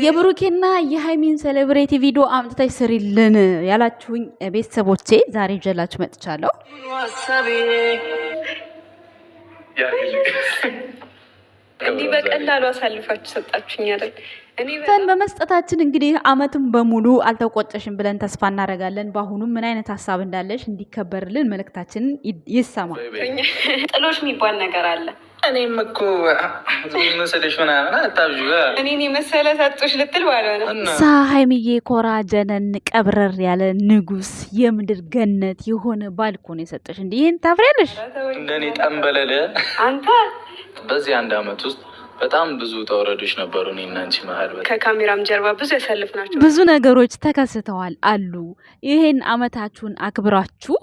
የብሩኬና የሃይሚን ሴሌብሬቲ ቪዲዮ አምጥተሽ ስሪልን ያላችሁኝ ቤተሰቦቼ ዛሬ ይዤላችሁ መጥቻለሁ። እንዲህ በቀላሉ አሳልፋችሁ ሰጣችሁኝ አይደል? ፈን በመስጠታችን እንግዲህ አመቱን በሙሉ አልተቆጨሽም ብለን ተስፋ እናደርጋለን። በአሁኑ ምን አይነት ሀሳብ እንዳለሽ እንዲከበርልን መልእክታችንን ይሰማ። ጥሎሽ የሚባል ነገር አለ። እኔም እኮ መሰለሽ ምናምን አታብዥ እኔን የመሰለ ሰጦች ልትል ባልሆነ ሃይሚዬ ኮራ ጀነን ቀብረር ያለ ንጉስ የምድር ገነት የሆነ ባል እኮ ነው የሰጠሽ። እንዴ ይሄን ታፍሪያለሽ? እንደኔ ጠንበለለ አንተ በዚህ አንድ አመት ውስጥ በጣም ብዙ ተወረዶች ነበሩ። እኔና አንቺ መሀል ከካሜራም ጀርባ ብዙ ያሳልፍናቸው ብዙ ነገሮች ተከስተዋል አሉ። ይሄን አመታችሁን አክብራችሁ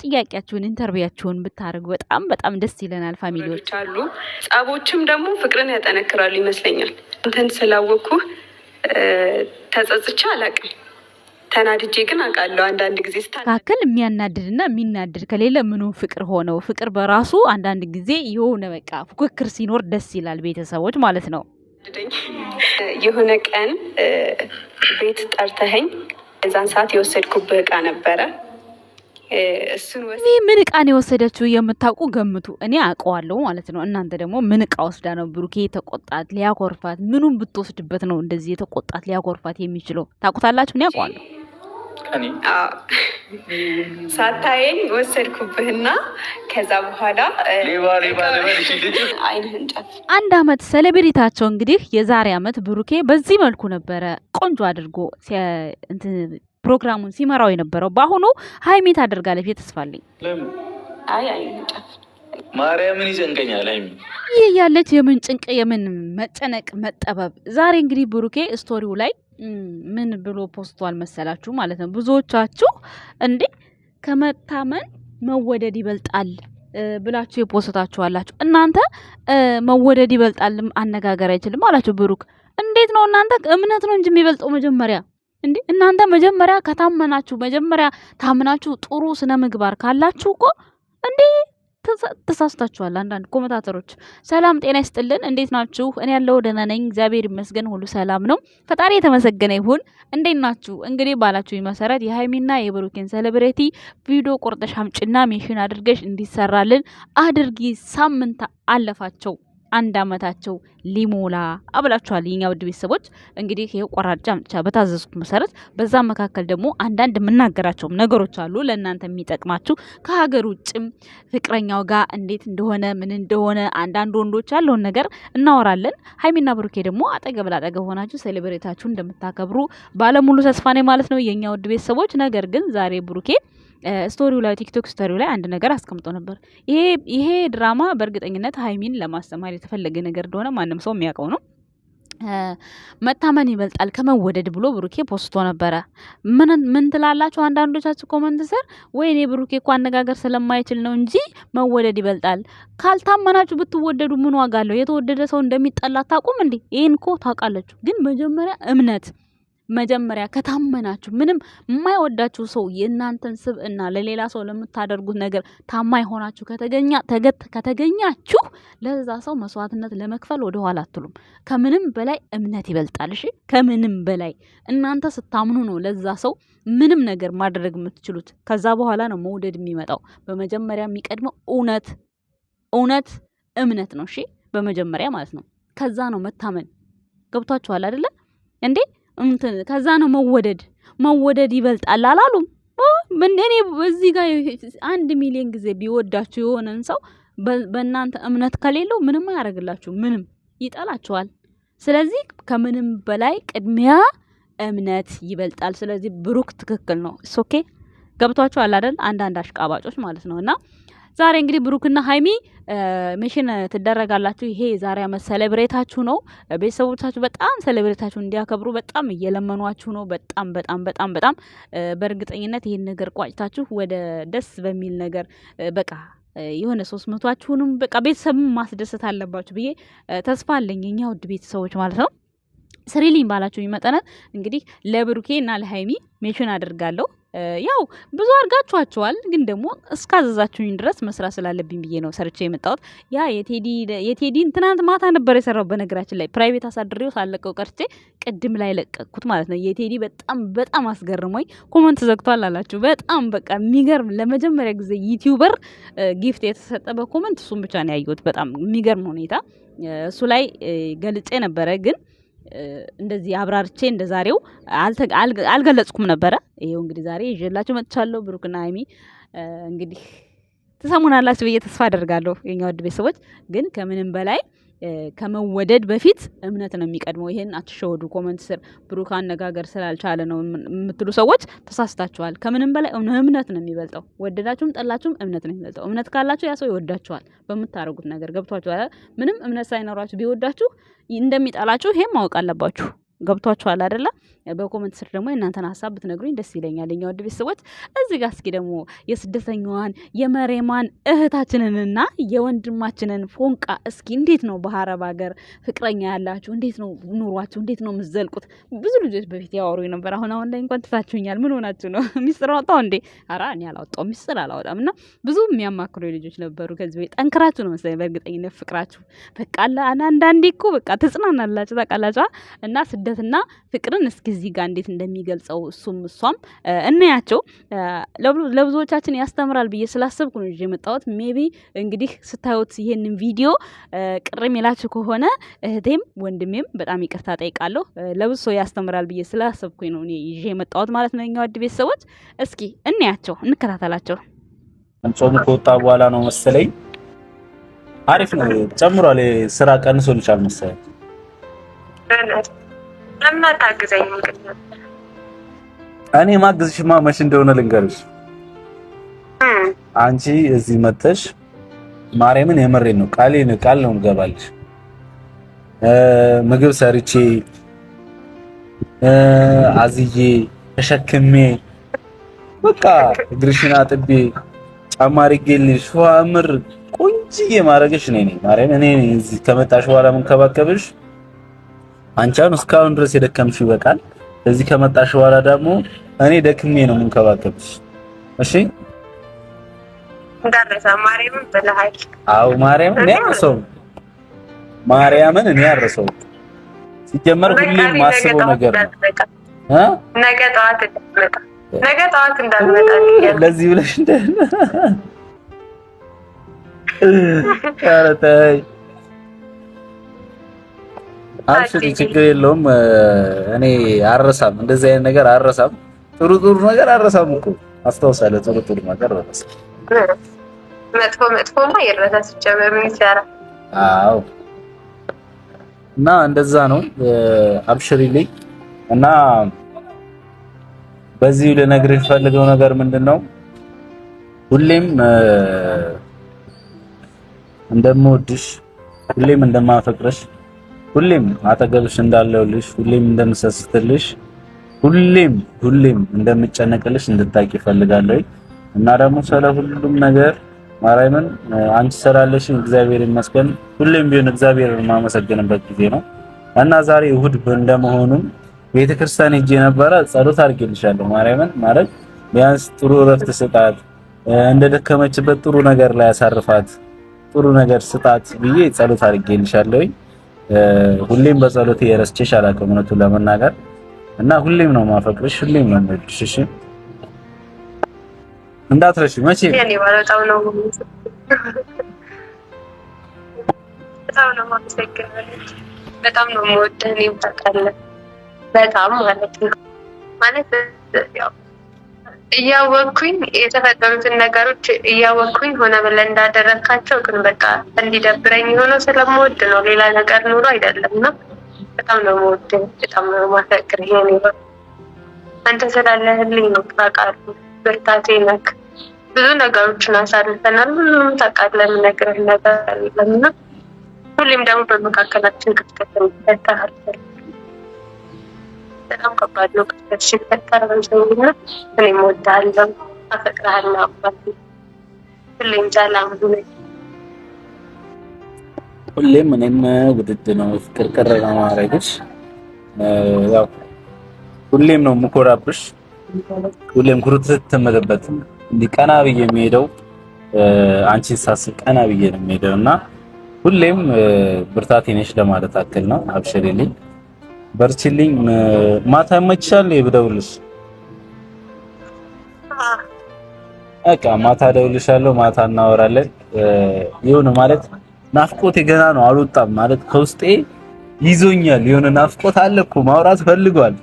ጥያቄያችሁን ኢንተርቪያችሁን ብታደርጉ በጣም በጣም ደስ ይለናል። ፋሚሊዎች አሉ። ጸቦችም ደግሞ ፍቅርን ያጠነክራሉ ይመስለኛል። አንተን ስላወቅኩ ተጸጽቼ አላውቅም። ተናድጄ ግን አውቃለሁ። አንዳንድ ጊዜ ስታካክል የሚያናድድና የሚናድድ ከሌለ ምኑ ፍቅር ሆነው። ፍቅር በራሱ አንዳንድ ጊዜ የሆነ በቃ ፉክክር ሲኖር ደስ ይላል። ቤተሰቦች ማለት ነው። የሆነ ቀን ቤት ጠርተኸኝ እዛን ሰዓት የወሰድኩብህ እቃ ነበረ። ምን እቃን የወሰደችው የምታውቁ ገምቱ። እኔ አውቀዋለሁ ማለት ነው። እናንተ ደግሞ ምን እቃ ወስዳ ነው ብሩኬ የተቆጣት ሊያኮርፋት? ምኑን ብትወስድበት ነው እንደዚህ የተቆጣት ሊያኮርፋት የሚችለው? ታውቁታላችሁ። እኔ አውቀዋለሁ። ሳታየኝ ወሰድኩብህና ከዛ በኋላ አይንህን ጨፍ አንድ አመት ሴሌብሪታቸው እንግዲህ የዛሬ አመት ብሩኬ በዚህ መልኩ ነበረ ቆንጆ አድርጎ ፕሮግራሙን ሲመራው የነበረው። በአሁኑ ሃይሚ ታደርጋለች የተስፋልኝ። አይ ጨፍ ማርያምን ይዘንቀኛል። ሃይሚ ይህ ያለች የምን ጭንቅ የምን መጨነቅ መጠበብ። ዛሬ እንግዲህ ብሩኬ ስቶሪው ላይ ምን ብሎ ፖስቷል መሰላችሁ ማለት ነው። ብዙዎቻችሁ እንዴ ከመታመን መወደድ ይበልጣል ብላችሁ የፖስታችሁ አላችሁ። እናንተ መወደድ ይበልጣል አነጋገር አይችልም አላችሁ ብሩክ። እንዴት ነው እናንተ? እምነት ነው እንጂ የሚበልጠው መጀመሪያ እንዴ እናንተ መጀመሪያ ከታመናችሁ መጀመሪያ ታምናችሁ ጥሩ ስነ ምግባር ካላችሁ እኮ እንዴ ተሳስታችኋል። አንዳንድ ኮሜንታተሮች ሰላም ጤና ይስጥልን፣ እንዴት ናችሁ? እኔ ያለው ደህና ነኝ፣ እግዚአብሔር ይመስገን፣ ሁሉ ሰላም ነው፣ ፈጣሪ የተመሰገነ ይሁን። እንዴት ናችሁ? እንግዲህ ባላችሁ መሰረት የሃይሚና የብሩኬን ሴሌብሬቲ ቪዲዮ ቆርጠሽ አምጪና ሜንሽን አድርገሽ እንዲሰራልን አድርጊ። ሳምንት አለፋቸው አንድ አመታቸው ሊሞላ አብላችኋል። የኛ ውድ ቤተሰቦች እንግዲህ ይሄው ቆራጫ አምጥቻ በታዘዝኩት መሰረት በዛ መካከል ደግሞ አንዳንድ የምናገራቸው ነገሮች አሉ ለእናንተ የሚጠቅማችሁ። ከሀገር ውጭም ፍቅረኛው ጋር እንዴት እንደሆነ ምን እንደሆነ አንዳንድ ወንዶች ያለውን ነገር እናወራለን። ሃይሚና ብሩኬ ደግሞ አጠገብ ላጠገብ ሆናችሁ ሴሌብሬታችሁ እንደምታከብሩ ባለሙሉ ተስፋ ነኝ ማለት ነው የኛ ውድ ቤተሰቦች። ነገር ግን ዛሬ ብሩኬ ስቶሪው ላይ ቲክቶክ ስቶሪው ላይ አንድ ነገር አስቀምጦ ነበር። ይሄ ድራማ በእርግጠኝነት ሃይሚን ለማስተማር የተፈለገ ነገር እንደሆነ ማንም ሰው የሚያውቀው ነው። መታመን ይበልጣል ከመወደድ ብሎ ብሩኬ ፖስቶ ነበረ። ምን ትላላችሁ አንዳንዶቻችሁ ኮመንት ስር? ወይኔ ብሩኬ እኮ አነጋገር ስለማይችል ነው እንጂ መወደድ ይበልጣል። ካልታመናችሁ ብትወደዱ ምን ዋጋ አለው? የተወደደ ሰው እንደሚጠላ አታውቁም እንዴ? ይሄን እኮ ታውቃላችሁ። ግን መጀመሪያ እምነት መጀመሪያ ከታመናችሁ ምንም የማይወዳችሁ ሰው የእናንተን ስብዕና ለሌላ ሰው ለምታደርጉት ነገር ታማኝ ሆናችሁ ከተገኛችሁ ለዛ ሰው መስዋዕትነት ለመክፈል ወደ ኋላ አትሉም። ከምንም በላይ እምነት ይበልጣል። እሺ ከምንም በላይ እናንተ ስታምኑ ነው ለዛ ሰው ምንም ነገር ማድረግ የምትችሉት። ከዛ በኋላ ነው መውደድ የሚመጣው። በመጀመሪያ የሚቀድመው እውነት እምነት ነው። እሺ በመጀመሪያ ማለት ነው። ከዛ ነው መታመን። ገብቷችኋል አይደለ እንዴ? ከዛ ነው መወደድ ይበልጣል አላሉም? እኔ እዚህ ጋር 1 ሚሊዮን ጊዜ ቢወዳችሁ የሆነን ሰው በእናንተ እምነት ከሌለው ምንም አያደርግላችሁ፣ ምንም ይጠላችኋል። ስለዚህ ከምንም በላይ ቅድሚያ እምነት ይበልጣል። ስለዚህ ብሩክ ትክክል ነው። ኦኬ ገብቷችኋል አይደል? አንዳንድ አሽቃባጮች ማለት ነውና ዛሬ እንግዲህ ብሩክና ሃይሚ ሜንሽን ትደረጋላችሁ። ይሄ የዛሬ አመት ሴሌብሬታችሁ ነው። ቤተሰቦቻችሁ በጣም ሴሌብሬታችሁ እንዲያከብሩ በጣም እየለመኗችሁ ነው። በጣም በእርግጠኝነት ይሄን ነገር ቋጭታችሁ ወደ ደስ በሚል ነገር በቃ የሆነ 300ችሁንም በቃ ቤተሰብም ማስደሰት አለባችሁ ብዬ ተስፋ አለኝ የኛ ውድ ቤተሰቦች ማለት ነው። ስሪሊን ባላችሁ መጠነት እንግዲህ ለብሩኬ እና ለሃይሚ ሜንሽን አደርጋለሁ። ያው ብዙ አድርጋችኋቸዋል፣ ግን ደግሞ እስካዘዛችሁኝ ድረስ መስራት ስላለብኝ ብዬ ነው ሰርቼ የመጣሁት። ያ የቴዲን ትናንት ማታ ነበር የሰራው። በነገራችን ላይ ፕራይቬት አሳድሬው ሳለቀው ቀርቼ ቅድም ላይ ለቀቅኩት ማለት ነው። የቴዲ በጣም አስገርሞኝ ኮመንት ዘግቷል አላችሁ። በጣም በቃ የሚገርም ለመጀመሪያ ጊዜ ዩቲዩበር ጊፍት የተሰጠ በኮመንት እሱን ብቻ ነው ያየሁት። በጣም የሚገርም ሁኔታ እሱ ላይ ገልጬ ነበረ ግን እንደዚህ አብራርቼ እንደዛሬው አልገለጽኩም ነበረ። ይሄው እንግዲህ ዛሬ ይዤላችሁ መጥቻለሁ። ብሩክና ሃይሚ እንግዲህ ተሰሙናላችሁ ብዬ ተስፋ አደርጋለሁ። የኛ ወድ ቤተሰቦች ግን ከምንም በላይ ከመወደድ በፊት እምነት ነው የሚቀድመው። ይሄን አትሸወዱ። ኮመንት ስር ብሩክ አነጋገር ስላልቻለ ነው የምትሉ ሰዎች ተሳስታችኋል። ከምንም በላይ እምነት ነው የሚበልጠው። ወደዳችሁም ጠላችሁም እምነት ነው የሚበልጠው። እምነት ካላችሁ ያ ሰው ይወዳችኋል በምታረጉት ነገር። ገብቷችኋል? ምንም እምነት ሳይኖራችሁ ቢወዳችሁ እንደሚጠላችሁ ይሄን ማወቅ አለባችሁ። ገብቷችኋል አይደለ? በኮመንት ስር ደግሞ እናንተን ሀሳብ ብትነግሩኝ ደስ ይለኛል። የኛ ወድ ቤተሰቦች እዚህ ጋር እስኪ ደግሞ የስደተኛዋን የመሬማን እህታችንንና የወንድማችንን ፎንቃ እስኪ እንዴት ነው በአረብ ሀገር ፍቅረኛ ያላችሁ እንዴት ነው ኑሯችሁ? እንዴት ነው የምትዘልቁት? ብዙ ልጆች በፊት ያወሩ ነበር። አሁን ላይ እንኳን ትታችሁኛል። ምን ሆናችሁ ነው? ሚስጥር አወጣው እንዴ? ኧረ እኔ አላወጣው ሚስጥር አላወጣም። እና ብዙ የሚያማክሩ ልጆች ነበሩ ከዚህ በፊት። ጠንክራችሁ ነው መሰለኝ በእርግጠኝነት ፍቅራችሁ በቃ አንዳንዴ እኮ በቃ ትጽናናላችሁ ታውቃላችሁ። እና ስደትና ፍቅርን እስኪ እዚህ ጋር እንዴት እንደሚገልጸው እሷም እናያቸው። ለብዙዎቻችን ያስተምራል ብዬ ስላሰብኩ ነው የመጣሁት። ሜቢ እንግዲህ ስታዩት ይሄንን ቪዲዮ ቅርም ይላችሁ ከሆነ እህቴም ወንድሜም በጣም ይቅርታ ጠይቃለሁ። ለብዙ ሰው ያስተምራል ብዬ ስላሰብኩኝ ነው እኔ ይዤ የመጣሁት ማለት ነው። የኛ ወድ ቤተሰቦች እስኪ እናያቸው፣ እንከታተላቸው። ጾሙ ከወጣ በኋላ ነው መሰለኝ አሪፍ ነው ጨምሯል። ስራ ቀንሶልሻል መሰለኝ። ለምን አታግዘኝ? እኔ ማግዝሽማ መች እንደሆነ ልንገርሽ። አንቺ እዚህ መተሽ ማርያምን የመሬን ነው ቃል ነው ገባልሽ። ምግብ ሰርቼ አዝዬ ተሸክሜ በቃ እግርሽን አጥቤ ጫማ አድርጌልሽ ፏምር ቆንጅዬ ማረግሽ ነኝ ማርያም። እኔ እዚህ ከመጣሽ በኋላ መንከባከብሽ አንቺን እስካሁን ድረስ የደከምሽ ይበቃል። እዚህ ከመጣሽ በኋላ ደግሞ እኔ ደክሜ ነው መንከባከብሽ። እሺ እንዳረሳ ማርያምን በለሃይ። አው ማርያምን እኔ አረሰው ማርያምን እኔ አረሰው ሲጀመር ሁሌም ማስበው ነገር ነው። ነገ ጠዋት እንዳትመጣ ለዚህ ብለሽ እንደ አረታይ አልሽኝ ችግር የለውም። እኔ አረሳም እንደዚህ አይነት ነገር አረሳም። ጥሩ ነገር አረሳም እኮ አስታውሳለሁ። ጥሩ ነገር አረሳም። መጥፎማ ይረሳ ሲጀመር ምን ይሰራል? አዎ እና እንደዛ ነው። አብሽሪልኝ እና በዚህ ልነግርሽ ፈልገው ነገር ምንድነው ሁሌም እንደምወድሽ ሁሌም እንደማፈቅርሽ ሁሌም አጠገብሽ እንዳለሁልሽ ሁሌም እንደምሰስትልሽ ሁሌም እንደምጨነቅልሽ እንድታቂ ፈልጋለሁ። እና ደግሞ ስለ ሁሉም ነገር ማርያምን አንቺ ስላለሽ እግዚአብሔር ይመስገን ሁሌም ቢሆን እግዚአብሔርን ማመሰግንበት ጊዜ ነው። እና ዛሬ እሁድ እንደመሆኑ ቤተክርስቲያን ሄጄ ነበረ። ጸሎት አድርጌልሻለሁ ማርያምን ማለት ቢያንስ ጥሩ እረፍት ስጣት፣ እንደደከመችበት ጥሩ ነገር ላይ ያሳርፋት፣ ጥሩ ነገር ስጣት ብዬ ጸሎት አድርጌልሻለሁ። ሁሌም በጸሎቴ የረስቼሽ አላውቅም እውነቱን ለመናገር እና ሁሌም ነው ማፈቅርሽ፣ ሁሌም ነው የምወድሽ። እሺ እንዳትረሺ መቼ ያኔ ባለታው ነው በጣም ነው የምወድህ። እኔም ታውቃለህ በጣም ማለት ያው እያወቅኩኝ የተፈጠሩትን ነገሮች እያወቅኩኝ ሆነ ብለህ እንዳደረካቸው ግን በቃ እንዲደብረኝ ሆኖ ስለምወድ ነው። ሌላ ነገር ኑሮ አይደለም። እና በጣም ነው የምወድህ፣ በጣም ነው የማፈቅርህ። የኔ አንተ ስላለህልኝ ነው ታውቃለህ፣ ብርታቴ ነህ። ብዙ ነገሮችን አሳልፈናል። ሁሉም ታውቃለህ፣ የምነግርህ ነገር የለም እና ሁሌም ደግሞ በመካከላችን ክፍተት ይፈጠራል። በጣም ከባድ ነው ክፍተት ሲፈጠር በሰውና እኔም እወድሃለሁ፣ አፈቅርሃለሁ። አባቴ ሁሌም ሰላም ሁን። ሁሌም እኔም ውድድ ነው ፍቅር ቀረና ማረግሽ ያው ሁሌም ነው የምኮራብሽ፣ ሁሌም ኩርትት ተመረበት እንዲህ ቀና ብዬ የሚሄደው አንቺን ሳስብ ቀና ብዬ ነው የሚሄደው እና ሁሌም ብርታቴ ነሽ ለማለት አክል ነው። አብሽሪልኝ፣ በርቺልኝ። ማታ ይመችሻል ብደውልሽ? በቃ ማታ እደውልሻለሁ፣ ማታ እናወራለን። የሆነ ማለት ናፍቆቴ ገና ነው አልወጣም ማለት ከውስጤ ይዞኛል። የሆነ ናፍቆት አለ እኮ ማውራት ፈልጓል።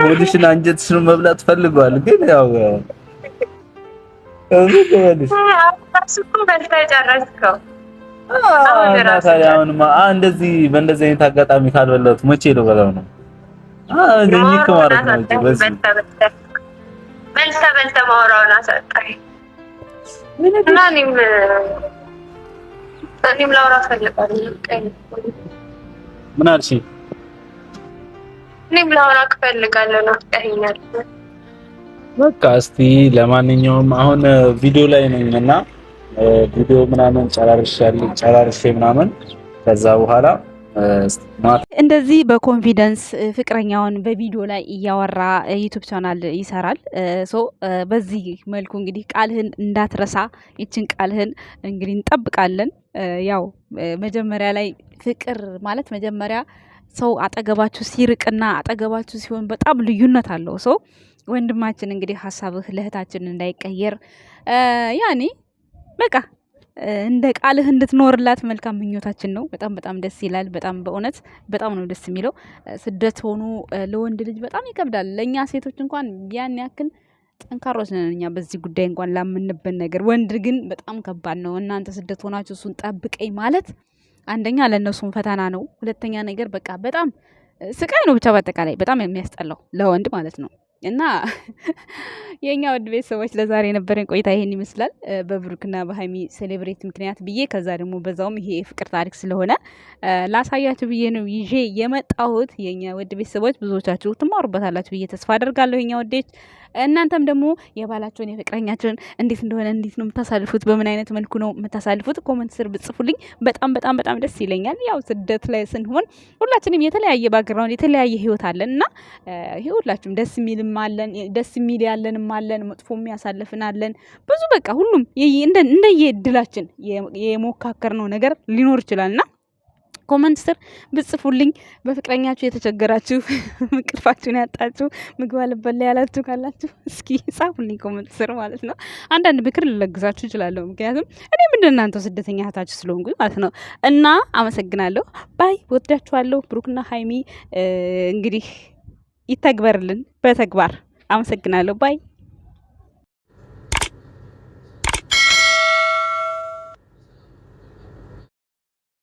ወዲሽና አንጀትሽን መብላት ፈልጓል። ግን ያው እንደዚህ በእንደዚህ አይነት አጋጣሚ ካልበላሁት መቼ ነው በላው ነው እኚህ ከማለት ነው። በልተ ማውራውን አሳጣኝ እና እኔም ላውራ ፈልጋለሁ። ምን አልሽ? እኔም ላውራ ፈልጋለሁ። ናፍቀኸኛል። በቃ እስቲ ለማንኛውም አሁን ቪዲዮ ላይ ነኝና ቪዲዮ ምናምን ጨራርሼ ምናምን ከዛ በኋላ እንደዚህ በኮንፊደንስ ፍቅረኛውን በቪዲዮ ላይ እያወራ ዩቲዩብ ቻናል ይሰራል። በዚህ መልኩ እንግዲህ ቃልህን እንዳትረሳ፣ ይችን ቃልህን እንግዲህ እንጠብቃለን። ያው መጀመሪያ ላይ ፍቅር ማለት መጀመሪያ ሰው አጠገባችሁ ሲርቅና አጠገባችሁ ሲሆን በጣም ልዩነት አለው። ወንድማችን እንግዲህ ሀሳብህ ለእህታችን እንዳይቀየር ያኔ በቃ እንደ ቃልህ እንድትኖርላት መልካም ምኞታችን ነው። በጣም በጣም ደስ ይላል። በጣም በእውነት በጣም ነው ደስ የሚለው። ስደት ሆኖ ለወንድ ልጅ በጣም ይከብዳል። ለእኛ ሴቶች እንኳን ያን ያክል ጠንካሮች ነን እኛ በዚህ ጉዳይ እንኳን ላምንበት ነገር። ወንድ ግን በጣም ከባድ ነው። እናንተ ስደት ሆናችሁ እሱን ጠብቀኝ ማለት አንደኛ ለእነሱም ፈተና ነው። ሁለተኛ ነገር በቃ በጣም ስቃይ ነው። ብቻ በአጠቃላይ በጣም የሚያስጠላው ለወንድ ማለት ነው። እና የኛ ውድ ቤተሰቦች ለዛሬ የነበረን ቆይታ ይሄን ይመስላል። በብሩክና በሀይሚ ሴሌብሬት ምክንያት ብዬ ከዛ ደግሞ በዛውም ይሄ የፍቅር ታሪክ ስለሆነ ላሳያችሁ ብዬ ነው ይዤ የመጣሁት። የኛ ውድ ቤተሰቦች ብዙዎቻችሁ ትማሩበታላችሁ ብዬ ተስፋ አደርጋለሁ። የኛ ውዴች እናንተም ደግሞ የባላችሁን የፍቅረኛችሁን እንዴት እንደሆነ እንዴት ነው የምታሳልፉት፣ በምን አይነት መልኩ ነው የምታሳልፉት ኮመንት ስር ብጽፉልኝ በጣም በጣም በጣም ደስ ይለኛል። ያው ስደት ላይ ስንሆን ሁላችንም የተለያየ ባክግራውንድ የተለያየ ህይወት አለን እና ሁላችሁም ደስ የሚልም አለን፣ ደስ የሚል ያለንም አለን፣ መጥፎ የሚያሳልፍን አለን። ብዙ በቃ ሁሉም እንደየ እድላችን የሞካከርነው ነገር ሊኖር ይችላልና ኮመንት ስር ብጽፉልኝ በፍቅረኛችሁ የተቸገራችሁ እንቅልፋችሁን ያጣችሁ ምግብ አልበላ ያላችሁ ካላችሁ እስኪ ጻፉልኝ ኮመንት ስር ማለት ነው። አንዳንድ ምክር ልለግሳችሁ እችላለሁ። ምክንያቱም እኔም እንደናንተው ስደተኛ እህታችሁ ስለሆንኩኝ ማለት ነው። እና አመሰግናለሁ። ባይ ወዳችኋለሁ። ብሩክና ሀይሚ እንግዲህ ይተግበርልን በተግባር። አመሰግናለሁ። ባይ